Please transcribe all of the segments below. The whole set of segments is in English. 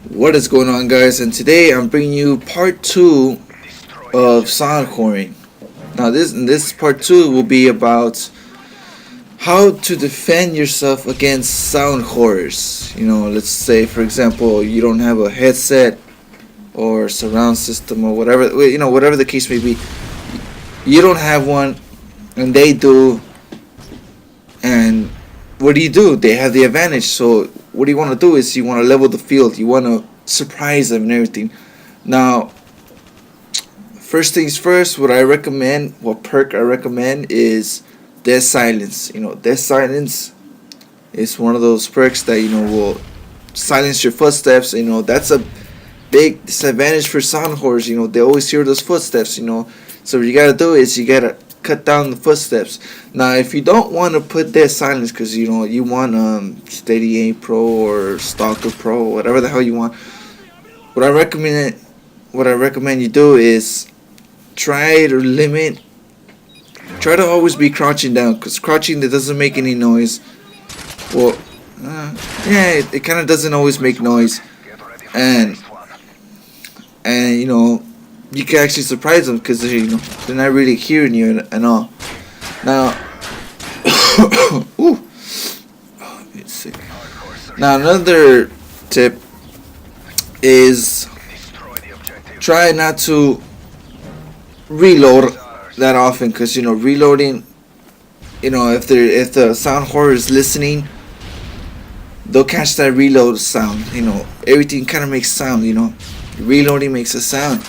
What is going on, guys? And today I'm bringing you part 2 of sound whoring. Now this part 2 will be about how to defend yourself against sound horrors. Let's say, for example, you don't have a headset or surround system or whatever, whatever the case may be. You don't have one and they do, and what do? They have the advantage. So what you want to do is you want to level the field. You want to surprise them and everything. Now, first things first, what perk I recommend is dead silence. Dead silence is one of those perks that will silence your footsteps. That's a big disadvantage for sound horrors. They always hear those footsteps. So what you gotta do is you gotta cut down the footsteps. Now, if you don't want to put dead silence because you want Steady Aim Pro or Stalker Pro, whatever the hell you want, what I recommend you do is try to always be crouching down, because crouching, that doesn't make any noise. Well, it kind of doesn't always make noise, and you can actually surprise them because they're not really hearing you and all. Now, ooh, it's sick. Now, another tip is try not to reload that often, because reloading, if the sound horror is listening, they'll catch that reload sound. Everything kind of makes sound. Reloading makes a sound.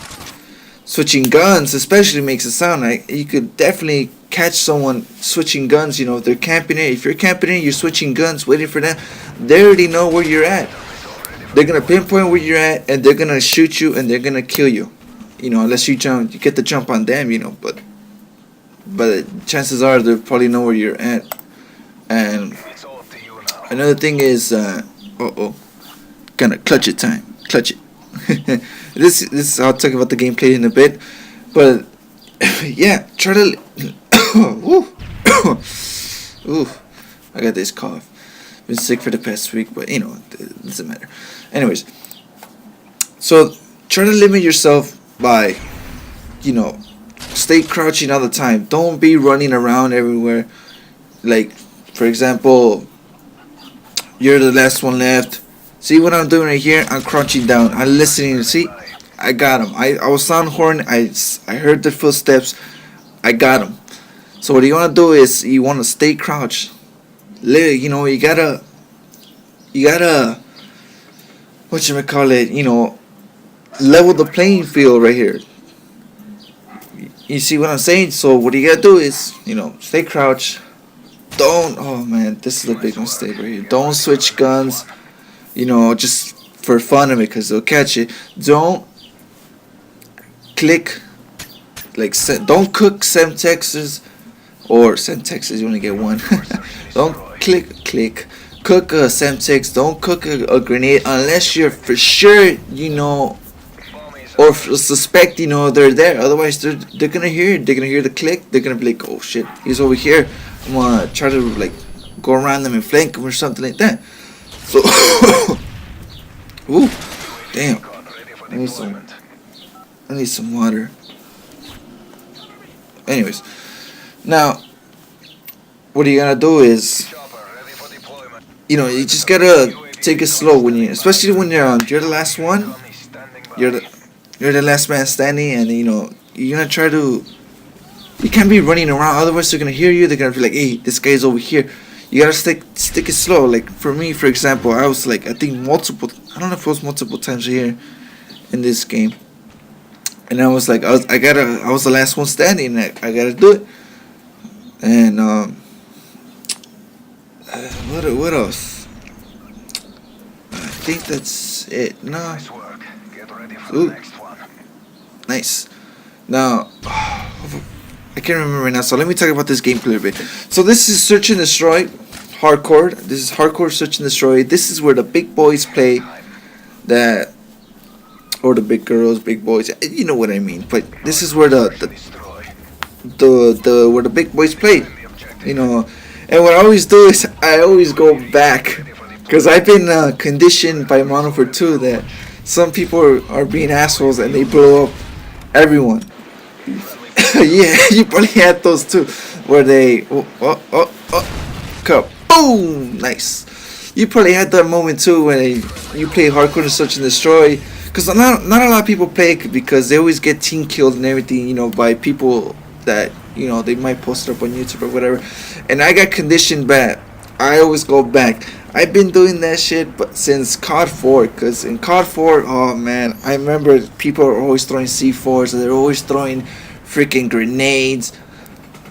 Switching guns especially makes a sound. You could definitely catch someone switching guns. If they're camping it, if you're camping it, you're switching guns, waiting for them. They already know where you're at. They're gonna pinpoint where you're at, and they're gonna shoot you, and they're gonna kill you. Unless you get the jump on them. But chances are they probably know where you're at. And another thing is, gonna clutch it time, clutch it. This I'll talk about the gameplay in a bit, but yeah, try to. Ooh, I got this cough. Been sick for the past week, but it doesn't matter. Anyways, so try to limit yourself by, stay crouching all the time. Don't be running around everywhere. Like, for example, you're the last one left. See what I'm doing right here? I'm crouching down. I'm listening. See, I got him. I was sound horn. I heard the footsteps. I got him. So what you want to do is you want to stay crouched. You gotta level the playing field right here. You see what I'm saying? So what you gotta do is stay crouched. Don't. Oh man, this is a big mistake right here. Don't switch guns. Just for fun of it, because they'll catch it. Don't click, don't cook Semtexes, or Semtexes, you only get one. Don't cook a Semtex. Don't cook a grenade unless you're for sure, or suspect, they're there. Otherwise, they're gonna hear it. They're gonna hear the click. They're gonna be like, oh shit, he's over here. I'm gonna try to go around them and flank them or something like that. So, ooh, damn. I need some water. Anyways, now, what you gotta do is, you just gotta take it slow especially when you're the last one. You're the last man standing, and you're gonna try to. You can't be running around, otherwise they're gonna hear you. They're gonna be like, hey, this guy's over here. You gotta stick it slow. Like for me, for example, I was I think multiple. I don't know if it was multiple times here in this game, and I was I was the last one standing. I gotta do it. And what else? I think that's it. No. Ooh. Nice. Now. I can't remember right now, so let me talk about this gameplay a bit. So this is Search and Destroy Hardcore. This is Hardcore Search and Destroy. This is where the big boys play, or the big girls, big boys. You know what I mean. But this is where where the big boys play. And what I always do is I always go back, because I've been conditioned by Modern Warfare 2 that some people are being assholes and they blow up everyone. Yeah, you probably had those too, where they boom, nice. You probably had that moment too when you play hardcore and search and destroy, because not a lot of people play it because they always get team killed and everything, by people that they might post it up on YouTube or whatever. And I got conditioned bad. I always go back. I've been doing that shit, but since COD 4, because in COD 4, oh man, I remember people are always throwing C4s, and they're always throwing freaking grenades,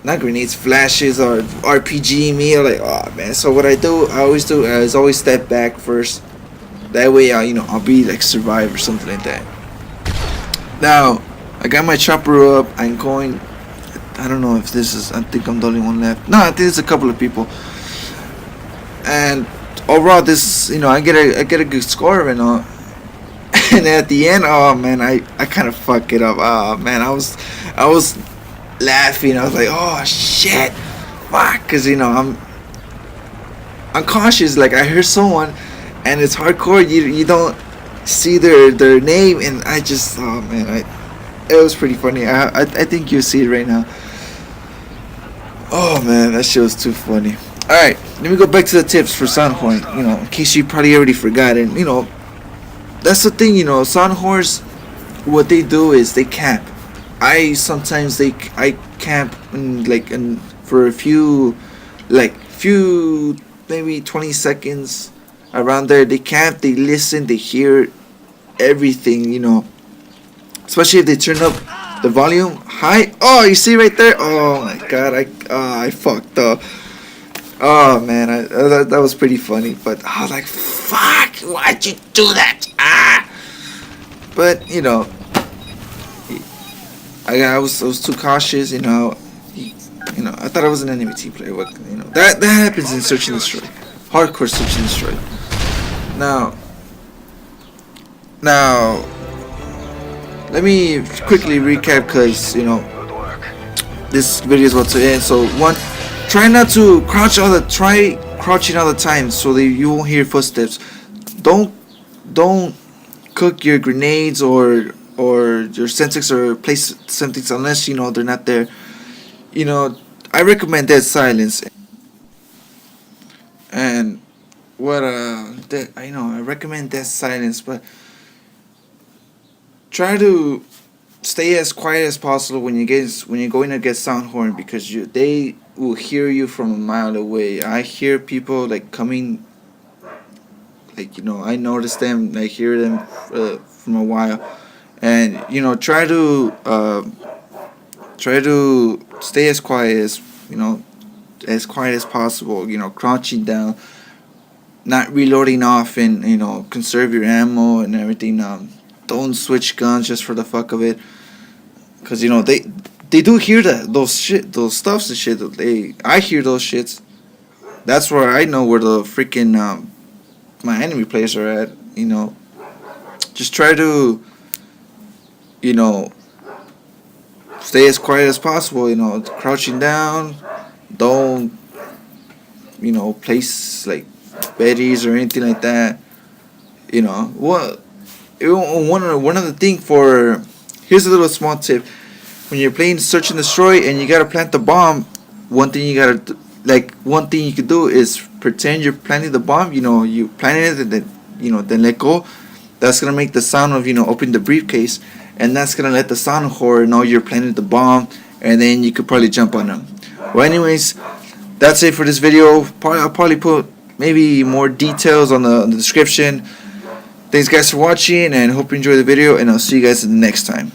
not grenades, flashes or RPG me. Like, oh man. So what I always do is always step back first. That way, I'll be like survive or something like that. Now, I got my chopper up. I'm going. I don't know if this is. I think I'm the only one left. No, I think there's a couple of people. And overall, this, I get a good score and all. And at the end, oh man, I kind of fuck it up. Oh man, I was laughing. I was like, oh shit, fuck, because I'm cautious. Like, I heard someone, and it's hardcore. You don't see their name, and I just, oh man, it was pretty funny. I think you'll see it right now. Oh man, that shit was too funny. All right, let me go back to the tips for Soundhorn. In case you probably already forgot, and that's the thing. Soundhorns, what they do is they camp. I camp for a few maybe 20 seconds around there. They camp, they listen, they hear everything. Especially if they turn up the volume high. Oh, you see right there? Oh my god, I fucked up. Oh man, that was pretty funny, but I was like, fuck, why'd you do that? But I was too cautious. I thought I was an enemy team player. What, that happens in Search and Destroy, hardcore Search and Destroy. Now, let me quickly recap, because this video is about to end. So one, try not to try crouching all the time so that you won't hear footsteps. Don't cook your grenades or your Sensex or place something unless they're not there. I recommend dead silence. And what I recommend dead silence, but try to stay as quiet as possible when you're going to get Soundhorn, because they will hear you from a mile away. I hear people like coming, like I notice them, I hear them from a while, and try to stay as quiet as possible. Crouching down, not reloading often. Conserve your ammo and everything. Don't switch guns just for the fuck of it, because they do hear those stuffs and shit. I hear those shits. That's where I know where the freaking my enemy players are at. Just try to stay as quiet as possible. Crouching down. Don't place like beddies or anything like that. What. One other thing here's a little small tip. When you're playing Search and Destroy and you gotta plant the bomb, one thing you could do is pretend you're planting the bomb. You plant it and then let go. That's gonna make the sound of opening the briefcase, and that's gonna let the sound horror know you're planting the bomb, and then you could probably jump on them. Well, anyways, that's it for this video. I'll probably put maybe more details on the description. Thanks guys for watching, and hope you enjoy the video, and I'll see you guys in the next time.